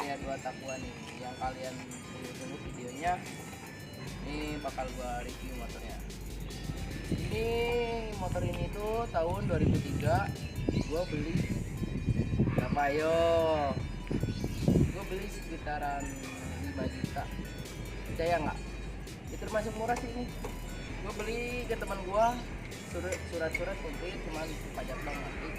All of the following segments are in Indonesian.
Satria 2 Takwa nih, yang kalian tunggu-tunggu videonya. Ini bakal gua review motornya. Ini motor ini tuh tahun 2003 gua beli berapa yo? Gua beli sekitaran 5 juta. Percaya nggak? Itu termasuk murah sih ini. Gua beli ke teman gua, surat-surat komplit, cuman pajak doang nanti.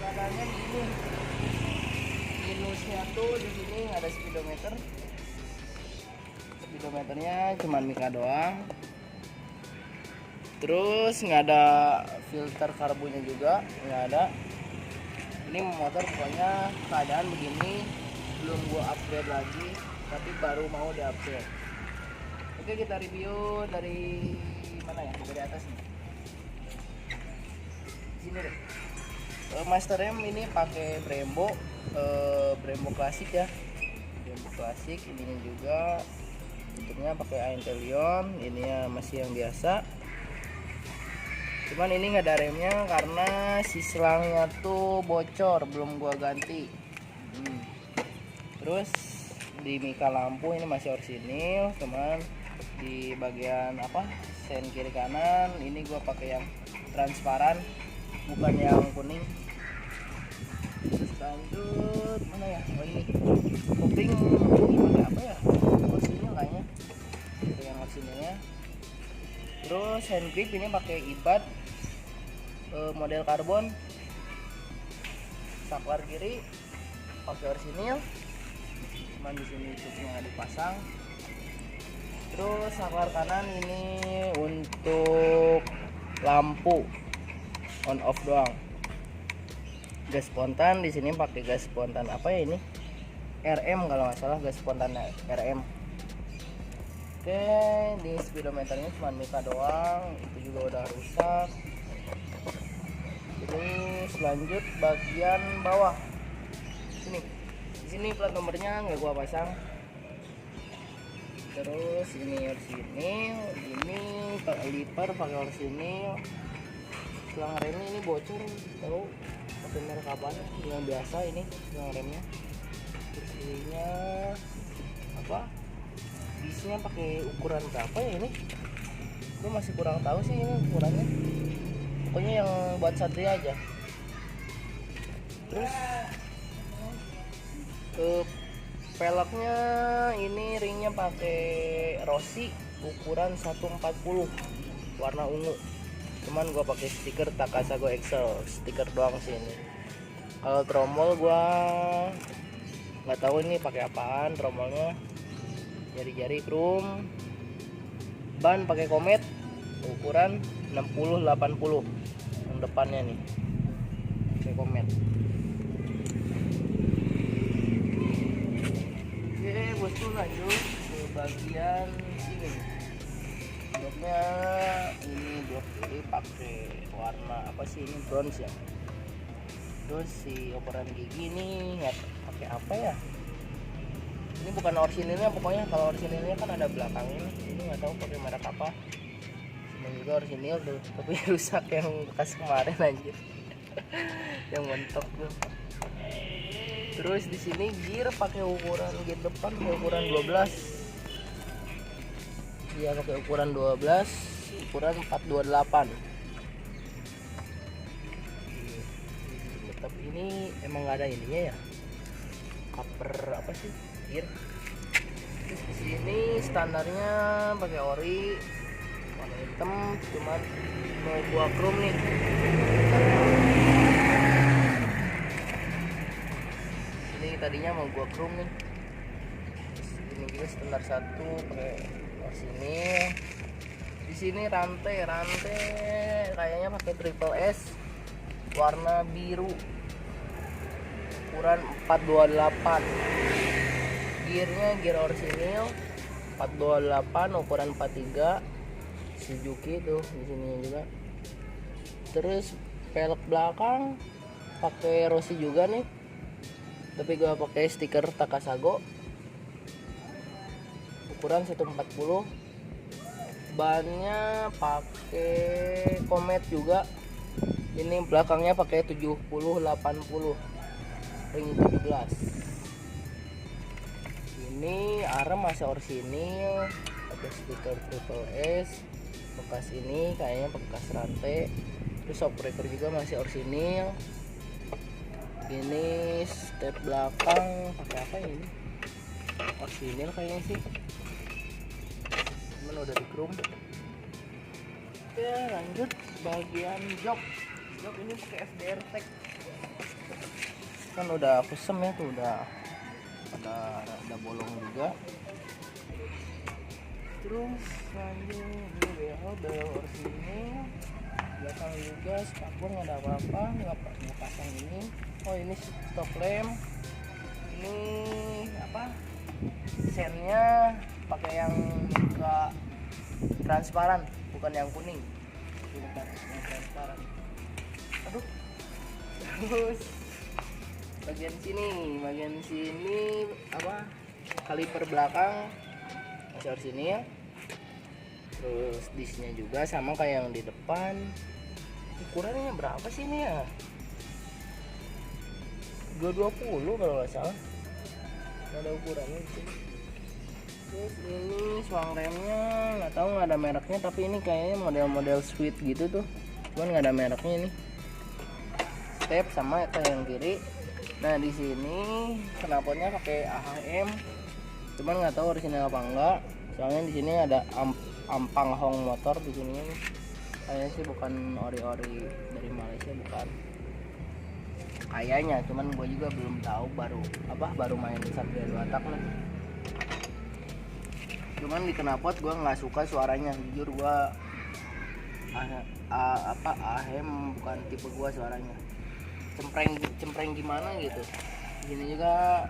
Keadaannya begini. Minusnya tuh di sini ada speedometer. Speedometernya cuman mika doang. Terus nggak ada filter karbunya juga, nggak ada. Ini motor pokoknya keadaan begini, belum gua upgrade lagi, tapi baru mau di-upgrade. Oke, kita review dari mana ya? Dari atas nih. Sini deh. Master rem ini pakai Brembo, Brembo klasik ya. Brembo klasik, ininya juga bentuknya pakai Intelion, ini ya masih yang biasa. Cuman ini nggak ada remnya karena si selangnya tuh bocor, belum gua ganti. Terus di mika lampu ini masih orsinil, cuman di bagian sen kiri kanan ini gua pakai yang transparan, bukan yang kuning. Terus lanjut mana ya? Oh ini kuping pakai apa ya? Orsinil kayaknya, itu yang orsinilnya. Terus hand grip ini pakai IBAT model karbon. Saklar kiri pakai orsinil, cuman di sini cupnya dipasang. Terus saklar kanan ini untuk lampu on off doang. Gas spontan di sini pakai gas spontan apa ya ini? RM kalau nggak salah, gas spontan RM. Oke, di speedometernya cuma mika doang, itu juga udah rusak. Terus lanjut bagian bawah. Di sini plat nomornya nggak gua pasang. Terus ini orsinil, ini liper pakai orsinil. Selang remnya ini bocor, tahu pakai merek apa? Yang biasa ini selang remnya. Terus ininya apa? Bisnya pakai ukuran berapa ya ini? Gue masih kurang tahu sih ini ukurannya. Pokoknya yang buat Satria aja. Terus peleknya ini ringnya pakai Rossi ukuran 140 warna ungu. Cuman gua pakai stiker Takasago Excel, stiker doang sih ini. Kalau tromol gua nggak tahu ini pakai apaan tromolnya. Jari-jari chrome. Ban pakai Comet ukuran 60-80 yang depannya nih, pakai Comet. Oke bosku, lanjut ke bagian sini. Bloknya ini blok ini pakai warna apa sih ini, bronze ya. Terus si operan gigi ini nggak pakai apa ya, ini bukan orsinilnya. Pokoknya kalau orsinilnya kan ada belakangnya, ini nggak tahu pakai merek apa. Ini juga orsinil tuh, tapi rusak yang bekas kemarin anjir. Yang mentok tuh. Terus di sini gear pakai ukuran gear depan pakai ukuran 12. Iya, pakai ukuran 12, ukuran 428. Tapi ini emang nggak ada ininya ya, cover apa sih gear. Terus di sini standarnya pakai ori warna hitam, cuman mau gua chrome nih. Ini tadinya mau gua chrome nih. Terus ini juga standar 1 pakai orsinil. Di sini rantai kayaknya pakai triple S warna biru ukuran 428. Gearnya gear orsinil 428 ukuran 43 Suzuki tuh di sini juga. Terus pelek belakang pakai Rossi juga nih, tapi gua pakai stiker Takasago ukuran 140. Bannya pakai Comet juga. Ini belakangnya pakai 70-80 ring 17. Ini arem masih orisinil, pakai stiker triple S. Bekas ini kayaknya bekas rantai. Terus shockbreaker juga masih orisinil. Ini step belakang pakai apa ini? Orisinil kayaknya sih. Cuman udah di chrome. Oke, lanjut bagian jok. Jok ini pakai FDR Tech. Kan udah kusem ya tuh, udah ada bolong juga. Terus lanjut ini bel orisinil. Belakang juga spakbor nggak ada apa-apa, nggak pasang ini. Oh ini stop lamp. Ini apa? Sennya pakai yang muka transparan, bukan yang kuning. Bukan yang transparan. Aduh. Terus bagian sini apa? Kaliper belakang masih orisinil. Terus disnya juga sama kayak yang di depan. Ukurannya berapa sih ini ya? 220 kalau nggak salah. Ada ukurannya di sini. Terus ini suang remnya nggak tahu, nggak ada mereknya, tapi ini kayaknya model-model sweet gitu tuh. Cuman nggak ada mereknya ini. Step sama kayak yang kiri. Nah di sini knalpotnya pakai AHM. Cuman nggak tahu orisinal apa enggak. Soalnya di sini ada ampang hong motor di sini. Kayaknya sih bukan ori-ori dari Malaysia, bukan. Kayaknya, cuman gue juga belum tahu, baru main Satria 2 tak nih. Cuman di knalpot gue nggak suka suaranya, jujur gue AHM bukan tipe gue suaranya. Cempreng gimana gitu. Di sini juga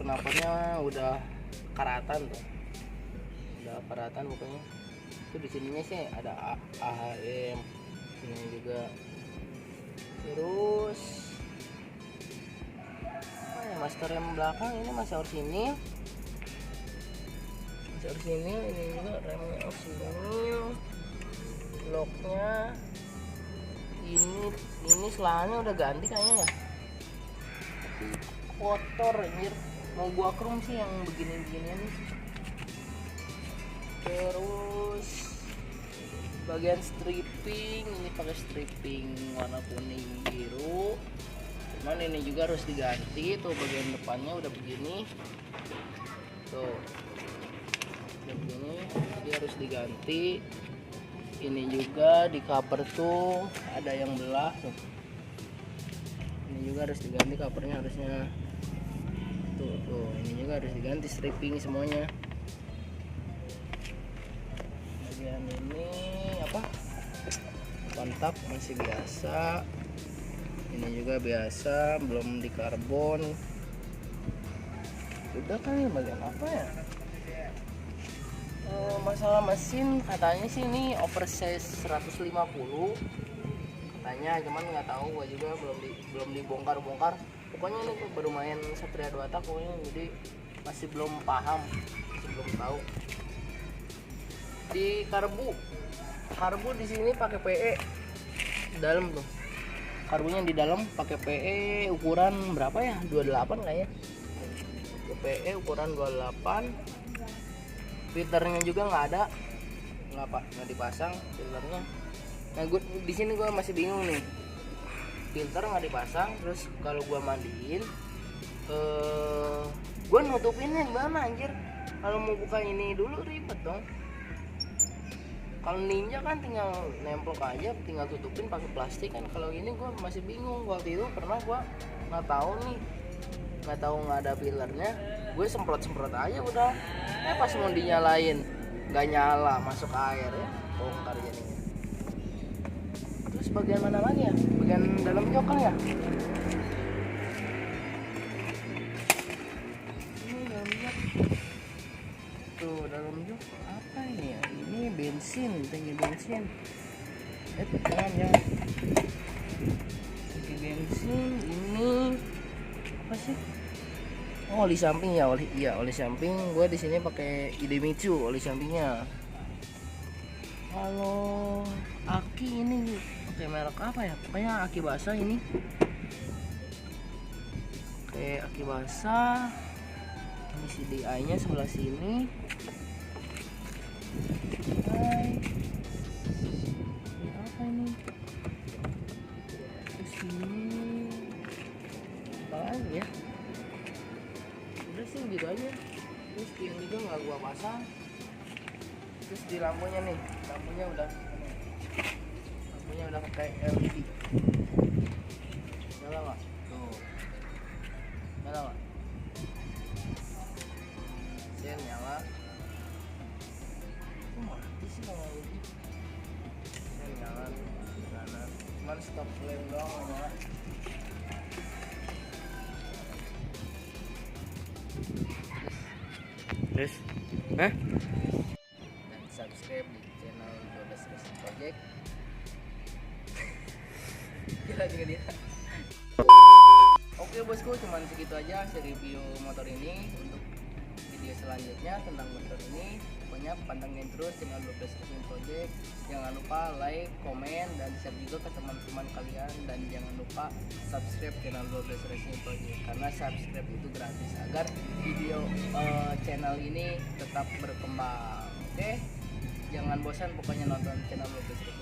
knalpotnya udah karatan tuh. Udah karatan pokoknya. Itu di sininya sih ada AHM, sini juga. Terus master rem belakang ini masih orisinil. Ini juga remnya orisinil. Locknya ini selahannya udah ganti kayaknya ya. Kotor anjir. Mau gua chrome sih yang begini-beginian nih. Terus bagian stripping ini pakai stripping warna kuning biru. Cuman ini juga harus diganti tuh, bagian depannya udah begini tuh, udah begini, jadi harus diganti. Ini juga di cover tuh ada yang belah tuh, ini juga harus diganti covernya harusnya tuh ini juga harus diganti stripping semuanya. Bagian ini apa, kontak masih biasa. Ini juga biasa, belum di karbon. Udah kali bagian apa ya? Masalah mesin katanya sih ini oversize 150 katanya, cuman nggak tahu, gua juga belum dibongkar. Pokoknya ini tuh baru main Satria 2 tak pokoknya, jadi masih belum paham, masih belum tahu. Di karbu di sini pakai PE dalam tuh. Karbunya di dalam pakai PE ukuran berapa ya? 28 kayaknya. PE ukuran 28. Filternya juga nggak ada. Nggak dipasang filternya. Nah, di sini gue masih bingung nih. Filter nggak dipasang, terus kalau gue mandiin gue nutupinnya gimana anjir? Kalau mau buka ini dulu ribet dong. Kalau Ninja kan tinggal nempel aja, tinggal tutupin pakai plastik kan. Kalau ini gue masih bingung. Waktu itu pernah gue nggak tahu nggak ada filternya, gue semprot aja udah. Pas mau dinyalain nggak nyala, masuk air ya, bongkar jadinya. Terus bagian mana lagi ya? Bagian dalam jok kan ya? Ini dalam jok. Tuh dalam jok apa ini ya? Ini bensin, tangki bensin. Jangan. Tangki bensin ini apa sih? Oh, oli samping ya, oli samping. Gue di sini pakai Idemitsu oli sampingnya. Kalau aki ini pakai merek apa ya? Pokoknya aki basah ini. Kayak aki basah. Ini CDI nya sebelah sini. Hai. Ini apa ini? Terus ini apa lagi ya? Udah sih gitu aja. Terus tiang juga nggak gua pasang. Terus di lampunya nih, lampunya udah kayak LED. Nyala nggak? Tuh. Nyala nggak? Sen nyala. Kok mati sih kalau ini? Sen nyala di kanan. Cuman stop flame doang nggak nyala. Terus, hah? Dan subscribe di channel 12 Racing Project. Gila juga dia. Oke bosku, cuman segitu aja hasil review motor ini. Untuk video selanjutnya tentang motor ini, pokoknya pantengin terus channel 12 Racing Project. Jangan lupa like, komen, dan share juga ke teman-teman kalian. Dan jangan lupa subscribe channel 12 Racing Project, karena subscribe itu gratis agar video channel ini tetap berkembang. Oke, jangan bosan pokoknya nonton channel 12 Racing.